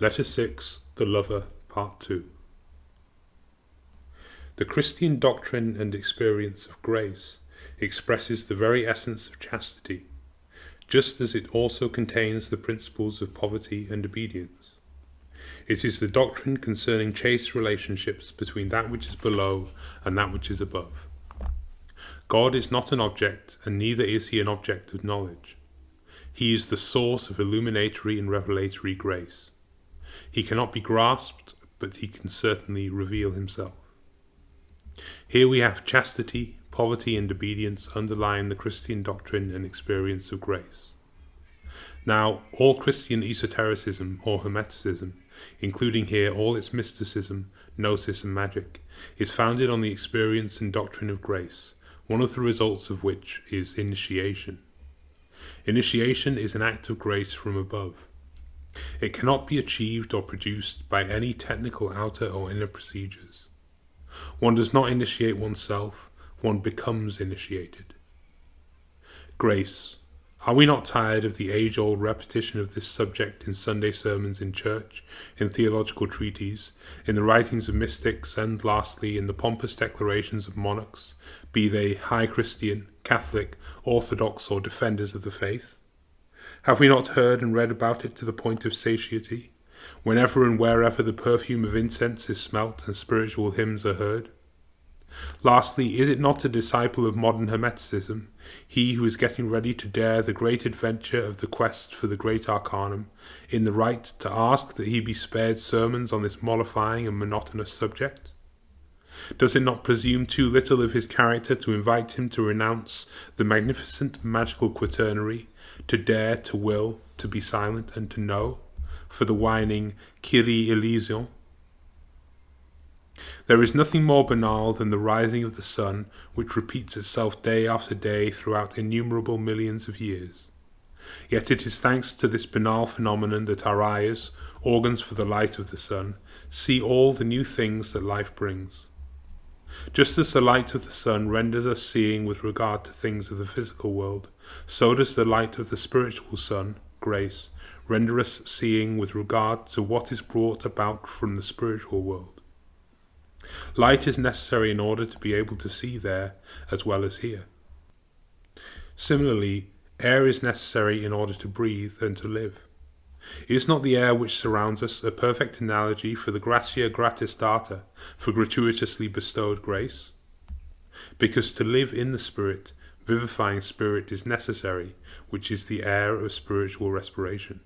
Letter 6, The Lover, Part 2. The Christian doctrine and experience of grace expresses the very essence of chastity, just as it also contains the principles of poverty and obedience. It is the doctrine concerning chaste relationships between that which is below and that which is above. God is not an object, and neither is he an object of knowledge. He is the source of illuminatory and revelatory grace. He cannot be grasped, but he can certainly reveal himself. Here we have chastity, poverty, and obedience underlying the Christian doctrine and experience of grace. Now, all Christian esotericism or Hermeticism, including here all its mysticism, gnosis, and magic, is founded on the experience and doctrine of grace, one of the results of which is initiation. Initiation is an act of grace from above. It cannot be achieved or produced by any technical outer or inner procedures. One does not initiate oneself, one becomes initiated. Grace. Are we not tired of the age-old repetition of this subject in Sunday sermons in church, in theological treatises, in the writings of mystics, and lastly in the pompous declarations of monarchs, be they high Christian, Catholic, Orthodox, or defenders of the faith? Have we not heard and read about it to the point of satiety, whenever and wherever the perfume of incense is smelt and spiritual hymns are heard? Lastly, is it not a disciple of modern Hermeticism, he who is getting ready to dare the great adventure of the quest for the great arcanum, in the right to ask that he be spared sermons on this mollifying and monotonous subject? Does it not presume too little of his character to invite him to renounce the magnificent magical quaternary, to dare, to will, to be silent, and to know, for the whining Kyrie eleison? There is nothing more banal than the rising of the sun, which repeats itself day after day throughout innumerable millions of years. Yet it is thanks to this banal phenomenon that our eyes, organs for the light of the sun, see all the new things that life brings. Just as the light of the sun renders us seeing with regard to things of the physical world, so does the light of the spiritual sun, grace, render us seeing with regard to what is brought about from the spiritual world. Light is necessary in order to be able to see there as well as here. Similarly, air is necessary in order to breathe and to live. Is not the air which surrounds us a perfect analogy for the gratia gratis data, for gratuitously bestowed grace? Because to live in the Spirit, vivifying Spirit is necessary, which is the air of spiritual respiration.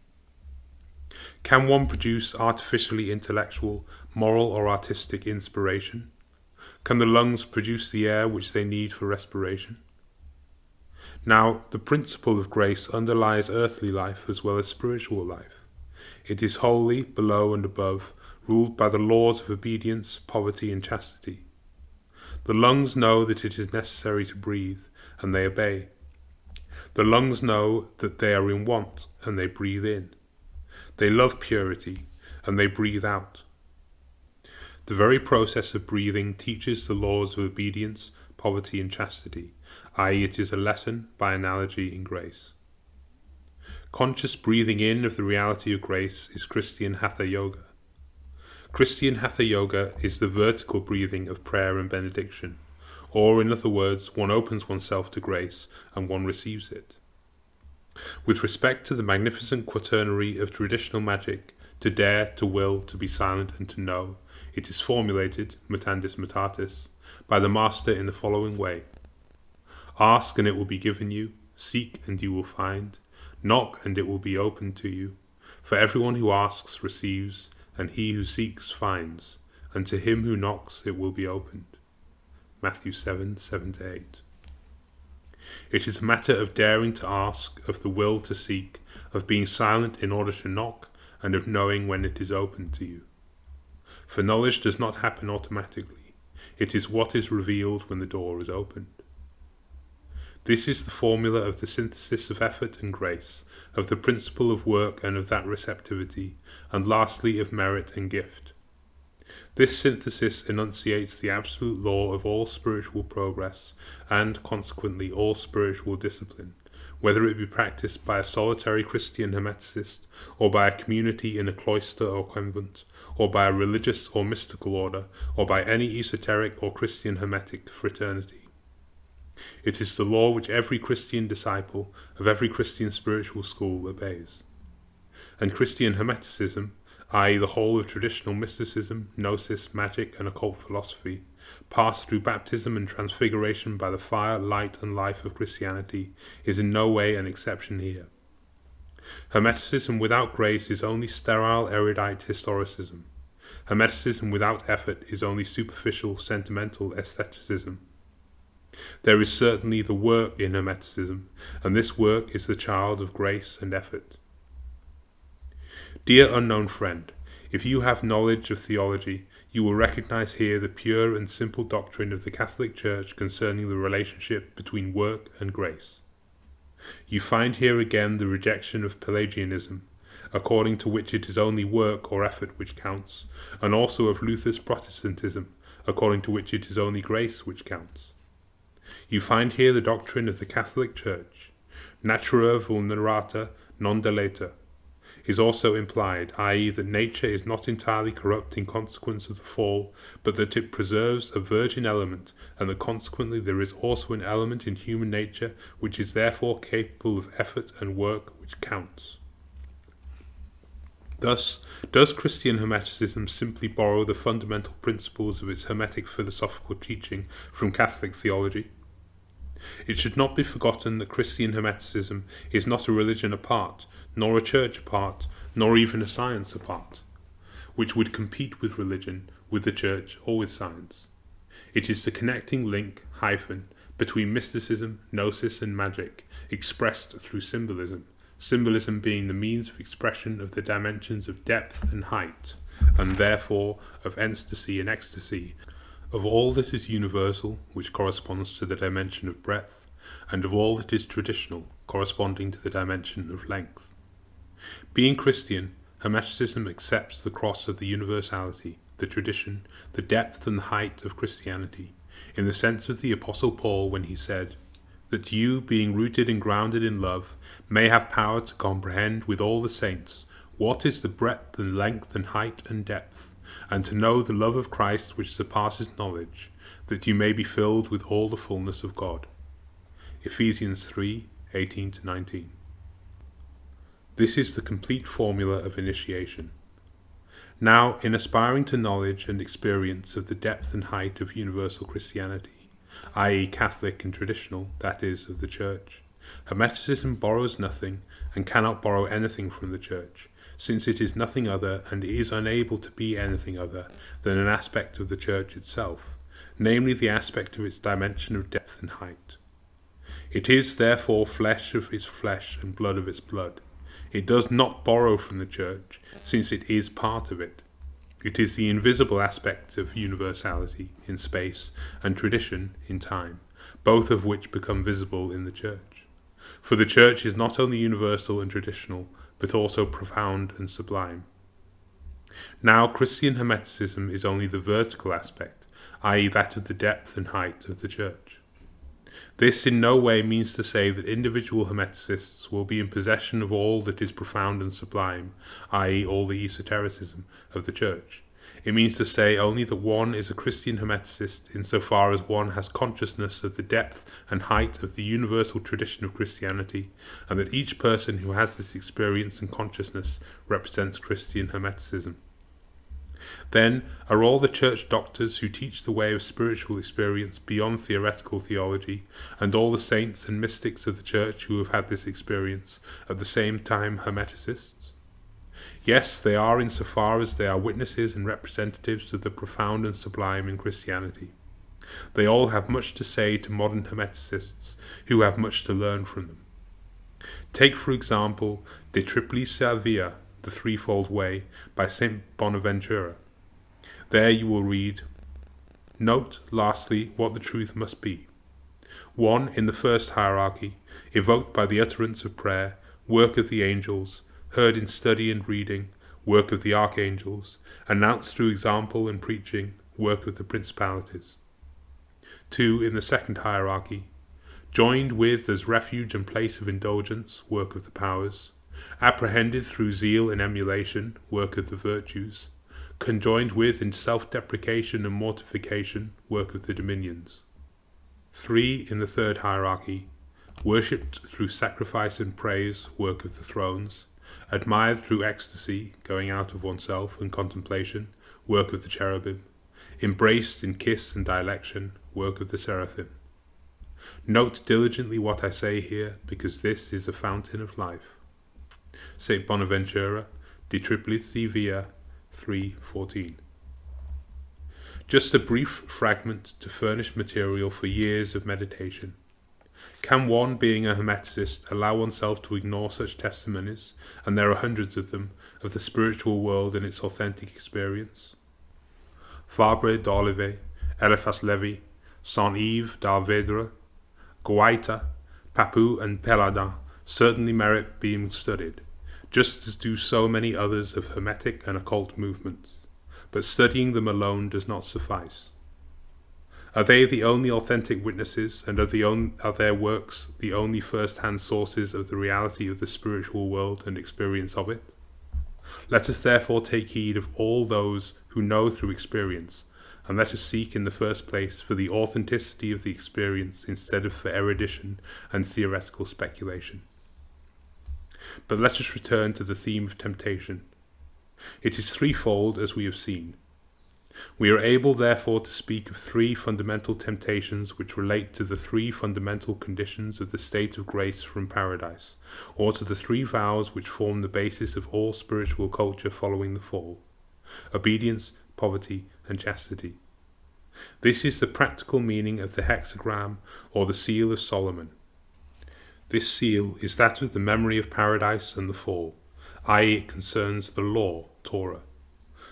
Can one produce artificially intellectual, moral, or artistic inspiration? Can the lungs produce the air which they need for respiration? Now, the principle of grace underlies earthly life as well as spiritual life. It is holy, below and above, ruled by the laws of obedience, poverty, and chastity. The lungs know that it is necessary to breathe, and they obey. The lungs know that they are in want, and they breathe in. They love purity, and they breathe out. The very process of breathing teaches the laws of obedience, poverty, and chastity, i.e. it is a lesson, by analogy, in grace. Conscious breathing in of the reality of grace is Christian Hatha Yoga. Christian Hatha Yoga is the vertical breathing of prayer and benediction, or in other words, one opens oneself to grace and one receives it. With respect to the magnificent quaternary of traditional magic, to dare, to will, to be silent, and to know, it is formulated, mutandis mutatis, by the Master in the following way. Ask and it will be given you, seek and you will find, knock and it will be opened to you. For everyone who asks receives, and he who seeks finds, and to him who knocks it will be opened. Matthew 7:7-8. It is a matter of daring to ask, of the will to seek, of being silent in order to knock, and of knowing when it is opened to you. For knowledge does not happen automatically. It is what is revealed when the door is opened. This is the formula of the synthesis of effort and grace, of the principle of work and of that receptivity, and lastly of merit and gift. This synthesis enunciates the absolute law of all spiritual progress, and consequently all spiritual discipline, whether it be practiced by a solitary Christian Hermeticist, or by a community in a cloister or convent, or by a religious or mystical order, or by any esoteric or Christian Hermetic fraternity. It is the law which every Christian disciple of every Christian spiritual school obeys. And Christian Hermeticism, i.e. the whole of traditional mysticism, gnosis, magic, and occult philosophy, passed through baptism and transfiguration by the fire, light, and life of Christianity, is in no way an exception here. Hermeticism without grace is only sterile, erudite historicism. Hermeticism without effort is only superficial, sentimental aestheticism. There is certainly the work in Hermeticism, and this work is the child of grace and effort. Dear unknown friend, if you have knowledge of theology, you will recognize here the pure and simple doctrine of the Catholic Church concerning the relationship between work and grace. You find here again the rejection of Pelagianism, according to which it is only work or effort which counts, and also of Luther's Protestantism, according to which it is only grace which counts. You find here the doctrine of the Catholic Church, natura vulnerata non deleta, is also implied, i.e. that nature is not entirely corrupt in consequence of the fall, but that it preserves a virgin element, and that consequently there is also an element in human nature which is therefore capable of effort and work which counts. Thus, does Christian Hermeticism simply borrow the fundamental principles of its Hermetic philosophical teaching from Catholic theology? It should not be forgotten that Christian Hermeticism is not a religion apart, nor a church apart, nor even a science apart, which would compete with religion, with the church, or with science. It is the connecting link, hyphen, between mysticism, gnosis, and magic, expressed through symbolism, symbolism being the means of expression of the dimensions of depth and height, and therefore of ecstasy and ecstasy, of all that is universal, which corresponds to the dimension of breadth, and of all that is traditional, corresponding to the dimension of length. Being Christian, Hermeticism accepts the cross of the universality, the tradition, the depth and the height of Christianity, in the sense of the Apostle Paul when he said, that you, being rooted and grounded in love, may have power to comprehend with all the saints what is the breadth and length and height and depth, and to know the love of Christ which surpasses knowledge, that you may be filled with all the fullness of God. Ephesians 3:18-19. This is the complete formula of initiation. Now, in aspiring to knowledge and experience of the depth and height of universal Christianity, i.e. Catholic and traditional, that is, of the Church, Hermeticism borrows nothing and cannot borrow anything from the Church, since it is nothing other and is unable to be anything other than an aspect of the Church itself, namely the aspect of its dimension of depth and height. It is, therefore, flesh of its flesh and blood of its blood. It does not borrow from the Church, since it is part of it. It is the invisible aspect of universality in space and tradition in time, both of which become visible in the Church. For the Church is not only universal and traditional, but also profound and sublime. Now, Christian Hermeticism is only the vertical aspect, i.e. that of the depth and height of the Church. This in no way means to say that individual Hermeticists will be in possession of all that is profound and sublime, i.e. all the esotericism of the Church. It means to say only that one is a Christian Hermeticist insofar as one has consciousness of the depth and height of the universal tradition of Christianity, and that each person who has this experience and consciousness represents Christian Hermeticism. Then are all the Church doctors who teach the way of spiritual experience beyond theoretical theology, and all the saints and mystics of the Church who have had this experience, at the same time Hermeticists? Yes, they are insofar as they are witnesses and representatives of the profound and sublime in Christianity. They all have much to say to modern Hermeticists, who have much to learn from them. Take, for example, De Triplicia Via, the Threefold Way, by St. Bonaventura. There you will read, note, lastly, what the truth must be. 1. In the first hierarchy, evoked by the utterance of prayer, work of the angels, heard in study and reading, work of the archangels, announced through example and preaching, work of the principalities. 2. In the second hierarchy, joined with as refuge and place of indulgence, work of the powers, apprehended through zeal and emulation, work of the virtues, conjoined with in self-deprecation and mortification, work of the dominions. 3 in the third hierarchy, worshipped through sacrifice and praise, work of the thrones, admired through ecstasy, going out of oneself, and contemplation, work of the cherubim, embraced in kiss and dilection, work of the seraphim. Note diligently what I say here, because this is a fountain of life. St. Bonaventura, De Triplici Via 3:14. Just a brief fragment to furnish material for years of meditation. Can one, being a Hermeticist, allow oneself to ignore such testimonies, and there are hundreds of them, of the spiritual world and its authentic experience? Fabre d'Olivet, Eliphas Levi, Saint-Yves d'Alvedre, Guaita, Papou and Peladin certainly merit being studied, just as do so many others of Hermetic and occult movements, but studying them alone does not suffice. Are they the only authentic witnesses, and are their works the only first-hand sources of the reality of the spiritual world and experience of it? Let us therefore take heed of all those who know through experience, and let us seek in the first place for the authenticity of the experience instead of for erudition and theoretical speculation. But let us return to the theme of temptation. It is threefold, as we have seen. We are able therefore to speak of 3 fundamental temptations which relate to the 3 fundamental conditions of the state of grace from paradise, or to the 3 vows which form the basis of all spiritual culture following the fall: obedience, poverty, and chastity. This is the practical meaning of the hexagram, or the seal of Solomon. This seal is that of the memory of paradise and the fall, i.e. it concerns the law, Torah.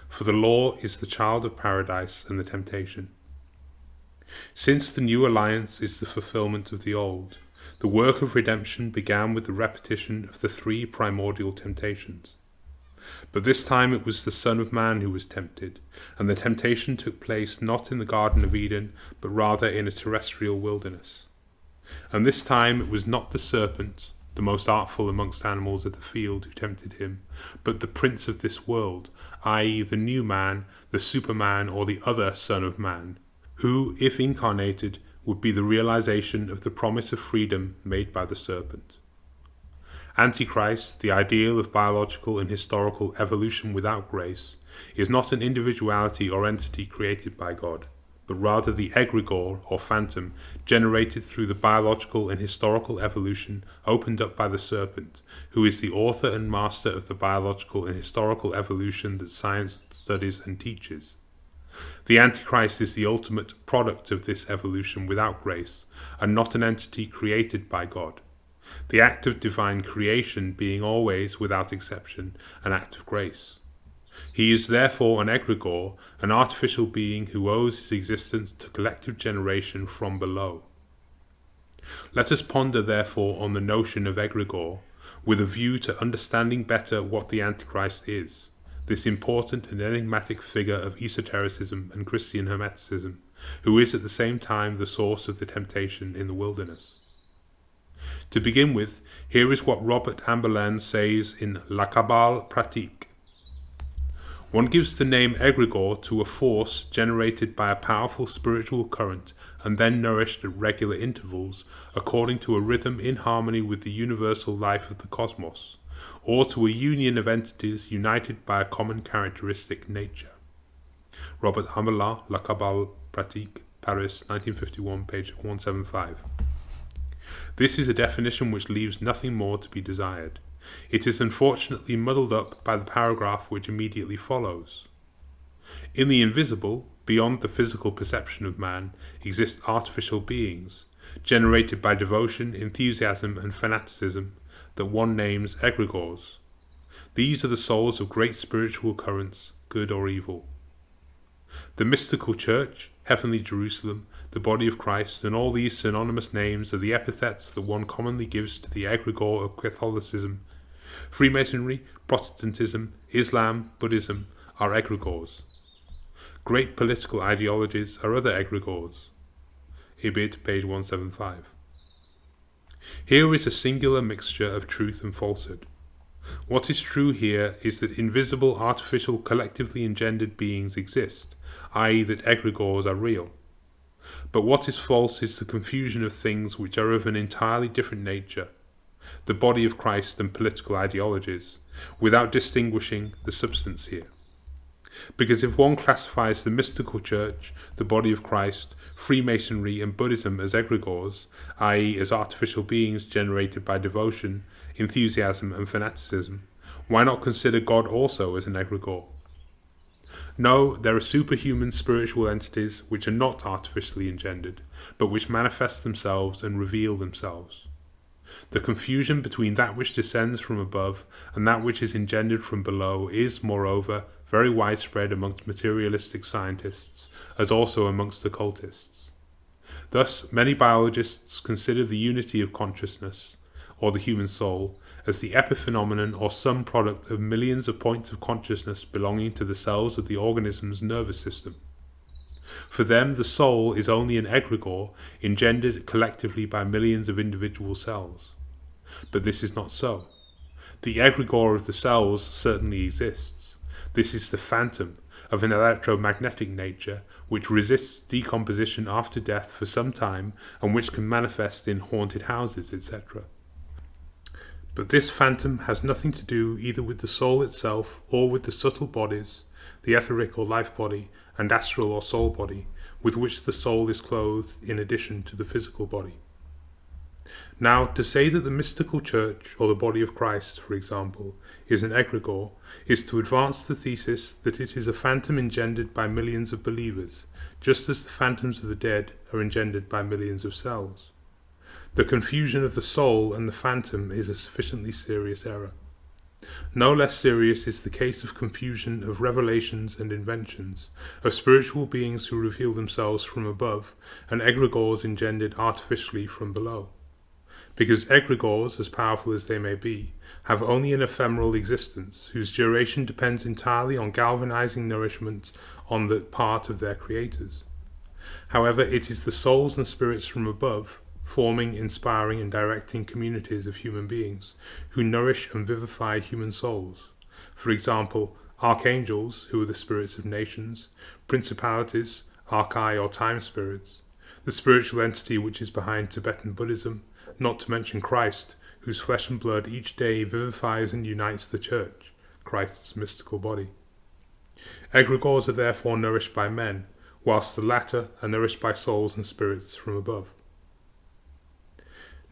For the law is the child of paradise and the temptation. Since the new alliance is the fulfillment of the old, the work of redemption began with the repetition of the 3 primordial temptations. But this time it was the Son of Man who was tempted, and the temptation took place not in the Garden of Eden, but rather in a terrestrial wilderness. And this time it was not the serpent, the most artful amongst animals of the field, who tempted him, but the prince of this world, i.e. the new man, the Superman, or the other Son of Man, who, if incarnated, would be the realization of the promise of freedom made by the serpent. Antichrist, the ideal of biological and historical evolution without grace, is not an individuality or entity created by God, but rather the egregor or phantom generated through the biological and historical evolution opened up by the serpent, who is the author and master of the biological and historical evolution that science studies and teaches. The Antichrist is the ultimate product of this evolution without grace, and not an entity created by God, the act of divine creation being always, without exception, an act of grace. He is therefore an egregor, an artificial being who owes his existence to collective generation from below. Let us ponder therefore on the notion of egregor, with a view to understanding better what the Antichrist is, this important and enigmatic figure of esotericism and Christian Hermeticism, who is at the same time the source of the temptation in the wilderness. To begin with, here is what Robert Amberland says in La Cabale Pratique. One gives the name egregor to a force generated by a powerful spiritual current and then nourished at regular intervals according to a rhythm in harmony with the universal life of the cosmos, or to a union of entities united by a common characteristic nature. Robert Amberland, La Cabale Pratique, Paris, 1951, page 175. This is a definition which leaves nothing more to be desired. It is unfortunately muddled up by the paragraph which immediately follows. In the invisible, beyond the physical perception of man, exist artificial beings, generated by devotion, enthusiasm, and fanaticism, that one names egregors. These are the souls of great spiritual currents, good or evil. The mystical church, heavenly Jerusalem, the body of Christ, and all these synonymous names are the epithets that one commonly gives to the egregor of Catholicism. Freemasonry, Protestantism, Islam, Buddhism are egregors. Great political ideologies are other egregors. Ibid, page 175. Here is a singular mixture of truth and falsehood. What is true here is that invisible, artificial, collectively engendered beings exist, i.e. that egregores are real. But what is false is the confusion of things which are of an entirely different nature, the body of Christ and political ideologies, without distinguishing the substance here. Because if one classifies the mystical church, the body of Christ, Freemasonry and Buddhism as egregores, i.e. as artificial beings generated by devotion, enthusiasm and fanaticism, why not consider God also as an egregore? No, there are superhuman spiritual entities which are not artificially engendered, but which manifest themselves and reveal themselves. The confusion between that which descends from above and that which is engendered from below is, moreover, very widespread amongst materialistic scientists, as also amongst occultists. Thus, many biologists consider the unity of consciousness, or the human soul, as the epiphenomenon or sum product of millions of points of consciousness belonging to the cells of the organism's nervous system. For them, the soul is only an egregore engendered collectively by millions of individual cells. But this is not so. The egregore of the cells certainly exists. This is the phantom of an electromagnetic nature which resists decomposition after death for some time and which can manifest in haunted houses, etc. But this phantom has nothing to do either with the soul itself or with the subtle bodies, the etheric or life body, and astral or soul body, with which the soul is clothed in addition to the physical body. Now, to say that the mystical church, or the body of Christ, for example, is an egregore, is to advance the thesis that it is a phantom engendered by millions of believers, just as the phantoms of the dead are engendered by millions of cells. The confusion of the soul and the phantom is a sufficiently serious error. No less serious is the case of confusion of revelations and inventions, of spiritual beings who reveal themselves from above, and egregores engendered artificially from below. Because egregores, as powerful as they may be, have only an ephemeral existence, whose duration depends entirely on galvanizing nourishment on the part of their creators. However, it is the souls and spirits from above, forming, inspiring and directing communities of human beings, who nourish and vivify human souls. For example, archangels, who are the spirits of nations, principalities, archai or time spirits, the spiritual entity which is behind Tibetan Buddhism, not to mention Christ, whose flesh and blood each day vivifies and unites the Church, Christ's mystical body. Egregores are therefore nourished by men, whilst the latter are nourished by souls and spirits from above.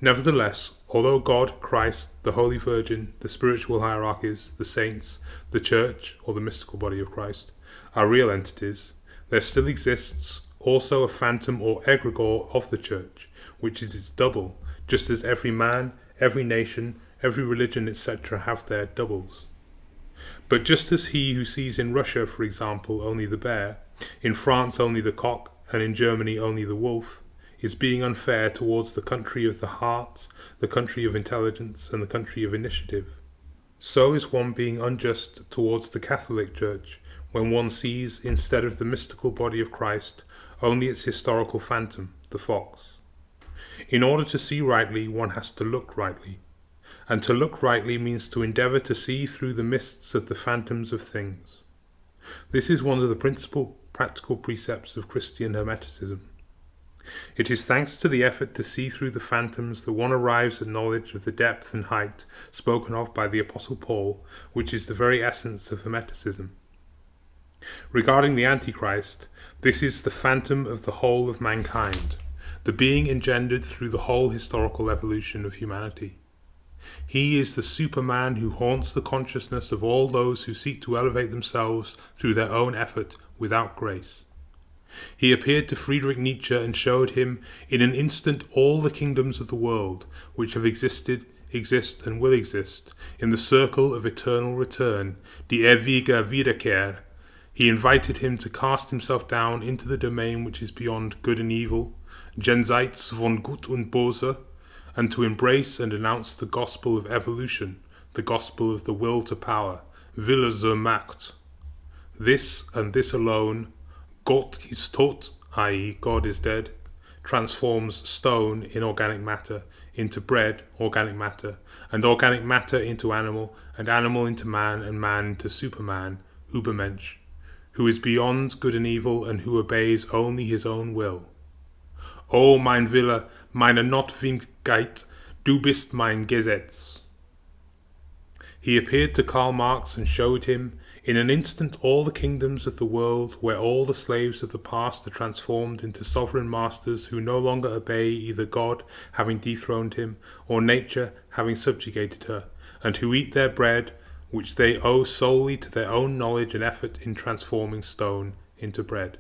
Nevertheless, although God, Christ, the Holy Virgin, the spiritual hierarchies, the saints, the Church, or the mystical body of Christ, are real entities, there still exists also a phantom or egregore of the Church, which is its double, just as every man, every nation, every religion, etc. have their doubles. But just as he who sees in Russia, for example, only the bear, in France only the cock, and in Germany only the wolf, is being unfair towards the country of the heart, the country of intelligence, and the country of initiative, so is one being unjust towards the Catholic Church when one sees, instead of the mystical body of Christ, only its historical phantom, the fox. In order to see rightly, one has to look rightly, and to look rightly means to endeavour to see through the mists of the phantoms of things. This is one of the principal practical precepts of Christian Hermeticism. It is thanks to the effort to see through the phantoms that one arrives at knowledge of the depth and height spoken of by the Apostle Paul, which is the very essence of Hermeticism. Regarding the Antichrist, this is the phantom of the whole of mankind, the being engendered through the whole historical evolution of humanity. He is the Superman who haunts the consciousness of all those who seek to elevate themselves through their own effort without grace. He appeared to Friedrich Nietzsche and showed him in an instant all the kingdoms of the world which have existed, exist and will exist in the circle of eternal return, die ewige Wiederkehr. He invited him to cast himself down into the domain which is beyond good and evil, jenseits von Gut und Böse, and to embrace and announce the gospel of evolution, the gospel of the will to power, Wille zur Macht. This and this alone, Gott ist tot, i.e. God is dead, transforms stone in organic matter into bread, organic matter, and organic matter into animal, and animal into man, and man into Superman, Übermensch, who is beyond good and evil and who obeys only his own will. O mein Wille, meine Notwendigkeit, du bist mein Gesetz. He appeared to Karl Marx and showed him, in an instant, all the kingdoms of the world, where all the slaves of the past are transformed into sovereign masters who no longer obey either God, having dethroned him, or nature, having subjugated her, and who eat their bread, which they owe solely to their own knowledge and effort in transforming stone into bread.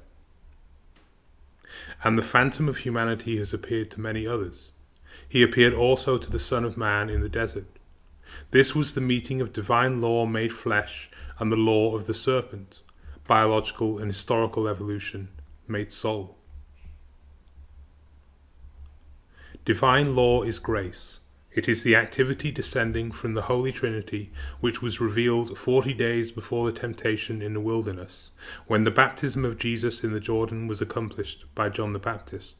And the phantom of humanity has appeared to many others. He appeared also to the Son of Man in the desert. This was the meeting of divine law made flesh and the law of the serpent, biological and historical evolution made soul. Divine law is grace. It is the activity descending from the Holy Trinity which was revealed 40 days before the temptation in the wilderness, when the baptism of Jesus in the Jordan was accomplished by John the Baptist.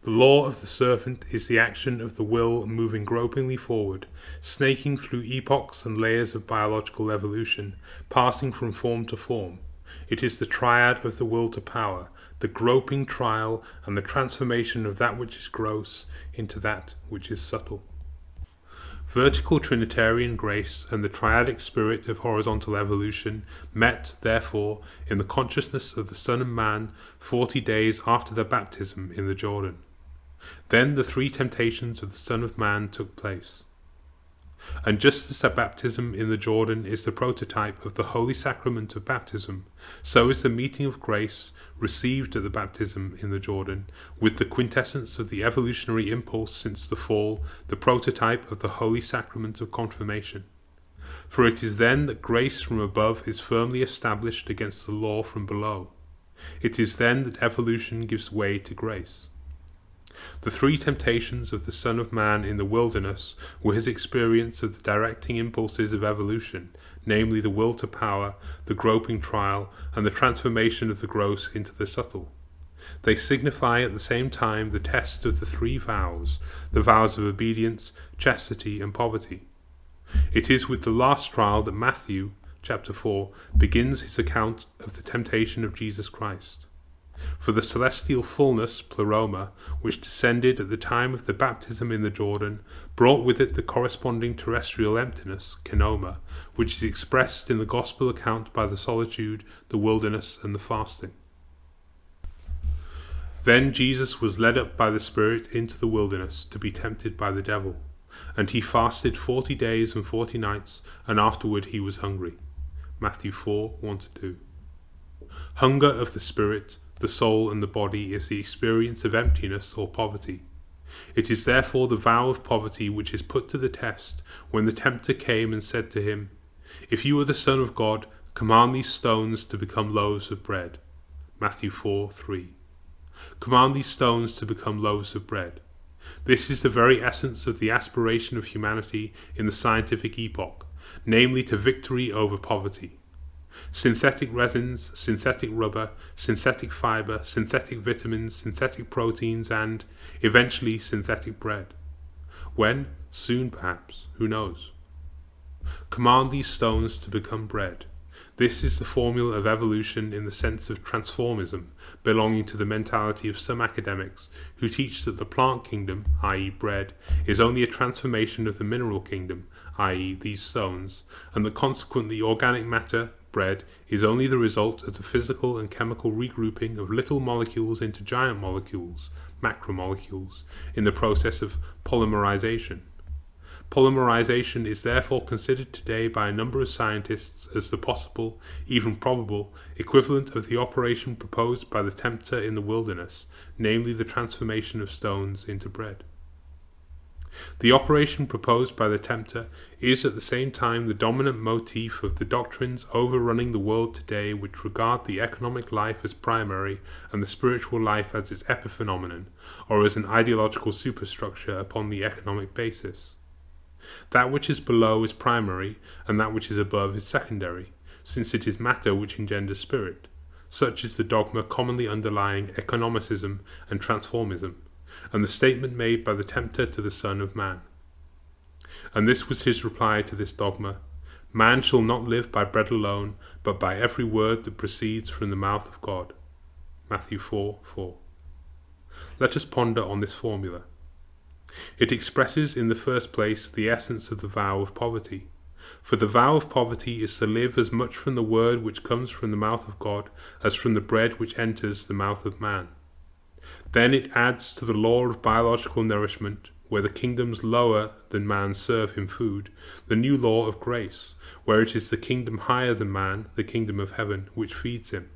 The law of the serpent is the action of the will moving gropingly forward, snaking through epochs and layers of biological evolution, passing from form to form. It is the triad of the will to power, the groping trial and the transformation of that which is gross into that which is subtle. Vertical Trinitarian grace and the triadic spirit of horizontal evolution met, therefore, in the consciousness of the Son of Man 40 days after their baptism in the Jordan. Then the three temptations of the Son of Man took place. And just as the baptism in the Jordan is the prototype of the holy sacrament of baptism, so is the meeting of grace received at the baptism in the Jordan, with the quintessence of the evolutionary impulse since the fall, the prototype of the holy sacrament of confirmation. For it is then that grace from above is firmly established against the law from below. It is then that evolution gives way to grace. The three temptations of the Son of Man in the wilderness were his experience of the directing impulses of evolution, namely the will to power, the groping trial, and the transformation of the gross into the subtle. They signify at the same time the test of the three vows, the vows of obedience, chastity, and poverty. It is with the last trial that Matthew, chapter 4, begins his account of the temptation of Jesus Christ. For the celestial fullness, pleroma, which descended at the time of the baptism in the Jordan, brought with it the corresponding terrestrial emptiness, kenoma, which is expressed in the Gospel account by the solitude, the wilderness, and the fasting. Then Jesus was led up by the Spirit into the wilderness to be tempted by the devil, and he fasted 40 days and 40 nights, and afterward he was hungry. Matthew 4, 1-2. Hunger of the Spirit, the soul and the body is the experience of emptiness or poverty. It is therefore the vow of poverty which is put to the test when the tempter came and said to him, "If you are the Son of God, command these stones to become loaves of bread." Matthew 4:3. Command these stones to become loaves of bread. This is the very essence of the aspiration of humanity in the scientific epoch, namely to victory over poverty. Synthetic resins, synthetic rubber, synthetic fiber, synthetic vitamins, synthetic proteins, and, eventually, synthetic bread. When? Soon, perhaps. Who knows? Command these stones to become bread. This is the formula of evolution in the sense of transformism, belonging to the mentality of some academics who teach that the plant kingdom, i.e. bread, is only a transformation of the mineral kingdom, i.e. these stones, and that consequently organic matter, bread, is only the result of the physical and chemical regrouping of little molecules into giant molecules, macromolecules, in the process of polymerization. Polymerization is therefore considered today by a number of scientists as the possible, even probable, equivalent of the operation proposed by the tempter in the wilderness, namely the transformation of stones into bread. The operation proposed by the tempter is at the same time the dominant motif of the doctrines overrunning the world today which regard the economic life as primary and the spiritual life as its epiphenomenon, or as an ideological superstructure upon the economic basis. That which is below is primary, and that which is above is secondary, since it is matter which engenders spirit. Such is the dogma commonly underlying economicism and transformism, and the statement made by the tempter to the Son of Man. And this was his reply to this dogma: Man shall not live by bread alone, but by every word that proceeds from the mouth of God. Matthew 4:4. Let us ponder on this formula. It expresses in the first place the essence of the vow of poverty. For the vow of poverty is to live as much from the word which comes from the mouth of God as from the bread which enters the mouth of man. Then it adds to the law of biological nourishment, where the kingdoms lower than man serve him food, the new law of grace, where it is the kingdom higher than man, the kingdom of heaven, which feeds him.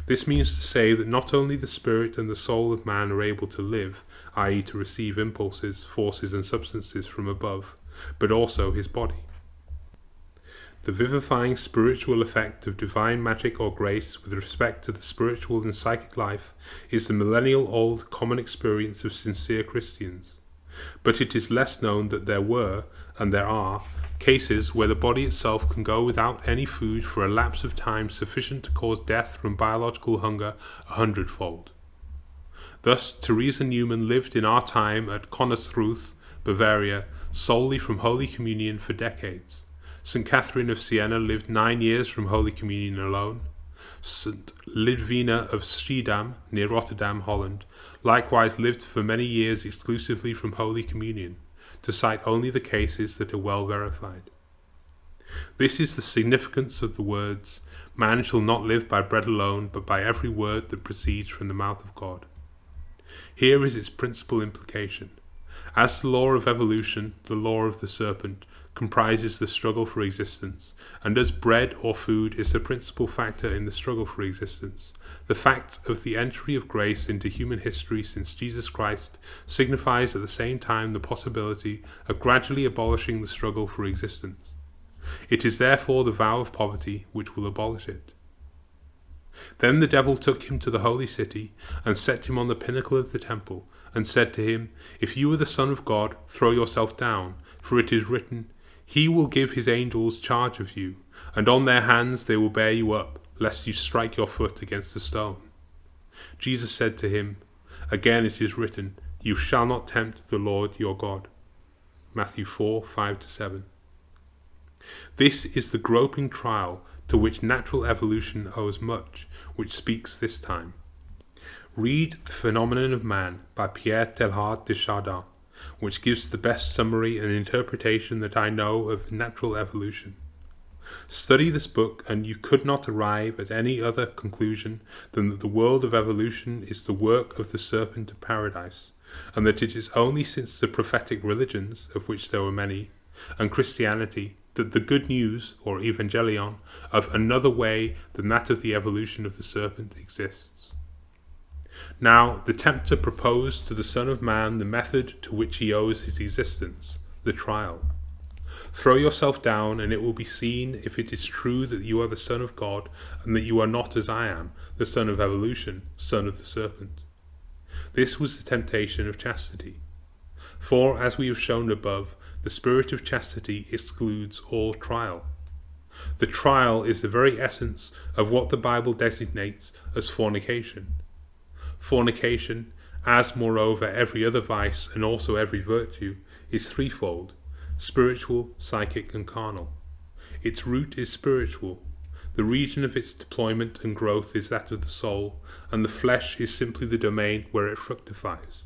This means to say that not only the spirit and the soul of man are able to live, i.e. to receive impulses, forces and substances from above, but also his body. The vivifying spiritual effect of divine magic or grace with respect to the spiritual and psychic life is the millennial-old common experience of sincere Christians. But it is less known that there were, and there are, cases where the body itself can go without any food for a lapse of time sufficient to cause death from biological hunger 100-fold. Thus, Teresa Newman lived in our time at Konnersreuth, Bavaria, solely from Holy Communion for decades. St. Catherine of Siena lived 9 years from Holy Communion alone. St. Lidwina of Schiedam, near Rotterdam, Holland, likewise lived for many years exclusively from Holy Communion, to cite only the cases that are well verified. This is the significance of the words, "Man shall not live by bread alone, but by every word that proceeds from the mouth of God." Here is its principal implication. As the law of evolution, the law of the serpent, comprises the struggle for existence, and as bread or food is the principal factor in the struggle for existence, the fact of the entry of grace into human history since Jesus Christ signifies at the same time the possibility of gradually abolishing the struggle for existence. It is therefore the vow of poverty which will abolish it. Then the devil took him to the holy city, and set him on the pinnacle of the temple, and said to him, "If you are the Son of God, throw yourself down, for it is written, He will give his angels charge of you, and on their hands they will bear you up, lest you strike your foot against a stone." Jesus said to him, "Again it is written, You shall not tempt the Lord your God." Matthew 4:5-7. This is the groping trial to which natural evolution owes much, which speaks this time. Read The Phenomenon of Man by Pierre Teilhard de Chardin, which gives the best summary and interpretation that I know of natural evolution. Study this book and you could not arrive at any other conclusion than that the world of evolution is the work of the serpent of paradise, and that it is only since the prophetic religions, of which there were many, and Christianity, that the good news, or evangelion, of another way than that of the evolution of the serpent exists. Now, the tempter proposed to the Son of Man the method to which he owes his existence, the trial. Throw yourself down, and it will be seen if it is true that you are the Son of God, and that you are not as I am, the son of evolution, son of the serpent. This was the temptation of chastity. For, as we have shown above, the spirit of chastity excludes all trial. The trial is the very essence of what the Bible designates as fornication. Fornication, as moreover every other vice and also every virtue, is threefold: spiritual, psychic and carnal. Its root is spiritual. The region of its deployment and growth is that of the soul, and the flesh is simply the domain where it fructifies.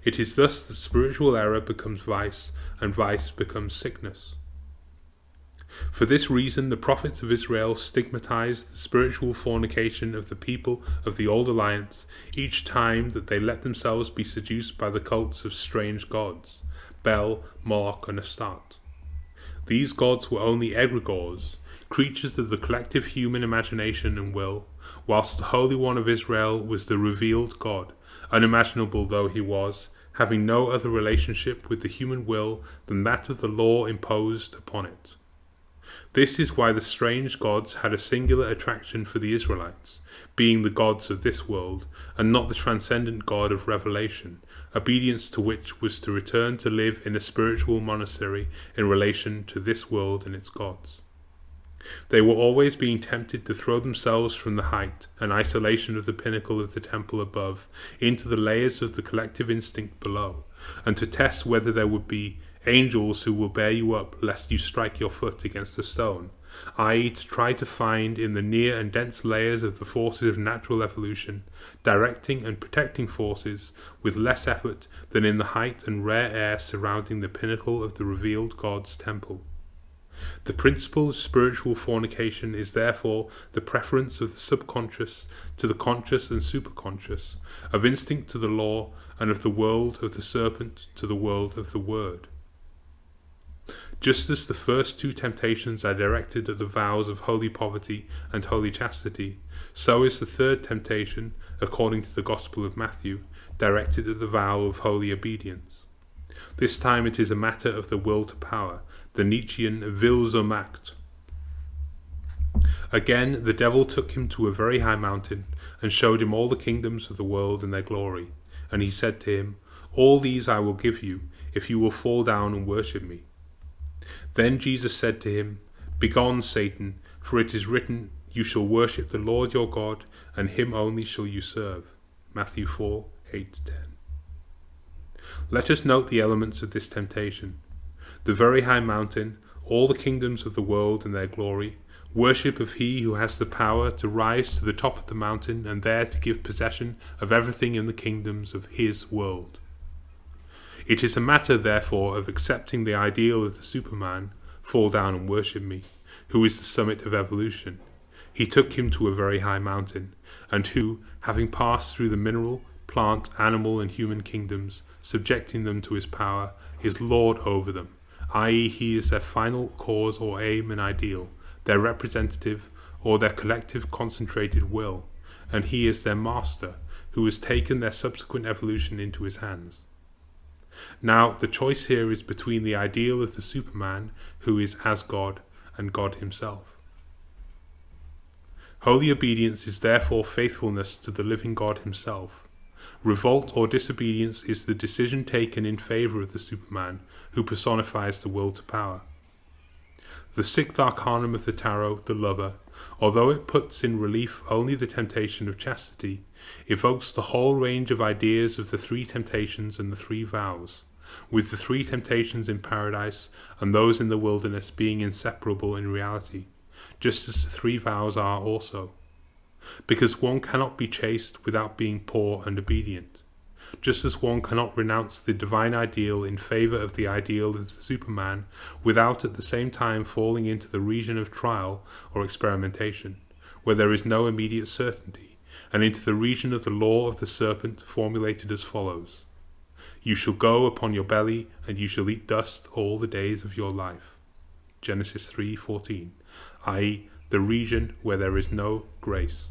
It is thus that spiritual error becomes vice, and vice becomes sickness. For this reason, the prophets of Israel stigmatized the spiritual fornication of the people of the Old Alliance each time that they let themselves be seduced by the cults of strange gods, Bel, Moloch, and Astarte. These gods were only Egregors, creatures of the collective human imagination and will, whilst the Holy One of Israel was the revealed God, unimaginable though he was, having no other relationship with the human will than that of the law imposed upon it. This is why the strange gods had a singular attraction for the Israelites, being the gods of this world, and not the transcendent God of revelation, obedience to which was to return to live in a spiritual monastery in relation to this world and its gods. They were always being tempted to throw themselves from the height and isolation of the pinnacle of the temple above into the layers of the collective instinct below, and to test whether there would be angels who will bear you up lest you strike your foot against a stone, i.e. to try to find in the near and dense layers of the forces of natural evolution directing and protecting forces with less effort than in the height and rare air surrounding the pinnacle of the revealed God's temple. The principle of spiritual fornication is therefore the preference of the subconscious to the conscious and superconscious, of instinct to the law, and of the world of the serpent to the world of the word. Just as the first two temptations are directed at the vows of holy poverty and holy chastity, so is the third temptation, according to the Gospel of Matthew, directed at the vow of holy obedience. This time it is a matter of the will to power, the Nietzschean Will zur Macht. Again, the devil took him to a very high mountain, and showed him all the kingdoms of the world and their glory. And he said to him, "All these I will give you, if you will fall down and worship me." Then Jesus said to him, "Begone, Satan, for it is written, you shall worship the Lord your God, and him only shall you serve." Matthew 4, 8-10. Let us note the elements of this temptation. The very high mountain, all the kingdoms of the world and their glory, worship of he who has the power to rise to the top of the mountain and there to give possession of everything in the kingdoms of his world. It is a matter, therefore, of accepting the ideal of the Superman, fall down and worship me, who is the summit of evolution. He took him to a very high mountain, and who, having passed through the mineral, plant, animal, and human kingdoms, subjecting them to his power, is Lord over them, i.e. he is their final cause or aim and ideal, their representative, or their collective concentrated will, and he is their master, who has taken their subsequent evolution into his hands. Now, the choice here is between the ideal of the Superman, who is as God, and God himself. Holy obedience is therefore faithfulness to the living God himself. Revolt or disobedience is the decision taken in favor of the Superman, who personifies the will to power. The sixth arcanum of the tarot, the Lover, although it puts in relief only the temptation of chastity, evokes the whole range of ideas of the three temptations and the three vows, with the three temptations in paradise and those in the wilderness being inseparable in reality, just as the three vows are also. Because one cannot be chaste without being poor and obedient, just as one cannot renounce the divine ideal in favor of the ideal of the Superman without at the same time falling into the region of trial or experimentation, where there is no immediate certainty, and into the region of the law of the serpent formulated as follows: "You shall go upon your belly, and you shall eat dust all the days of your life." Genesis 3:14, i.e. the region where there is no grace.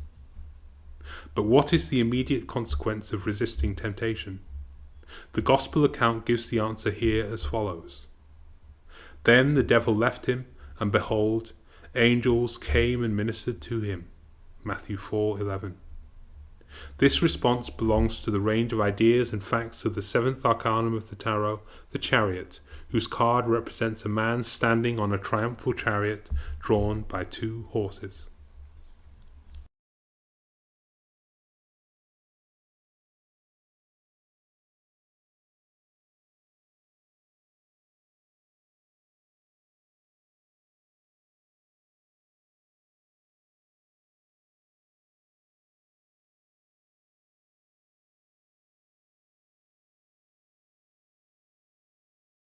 But what is the immediate consequence of resisting temptation? The Gospel account gives the answer here as follows: "Then the devil left him, and behold, angels came and ministered to him." Matthew 4:11. This response belongs to the range of ideas and facts of the seventh arcanum of the tarot, the Chariot, whose card represents a man standing on a triumphal chariot drawn by two horses.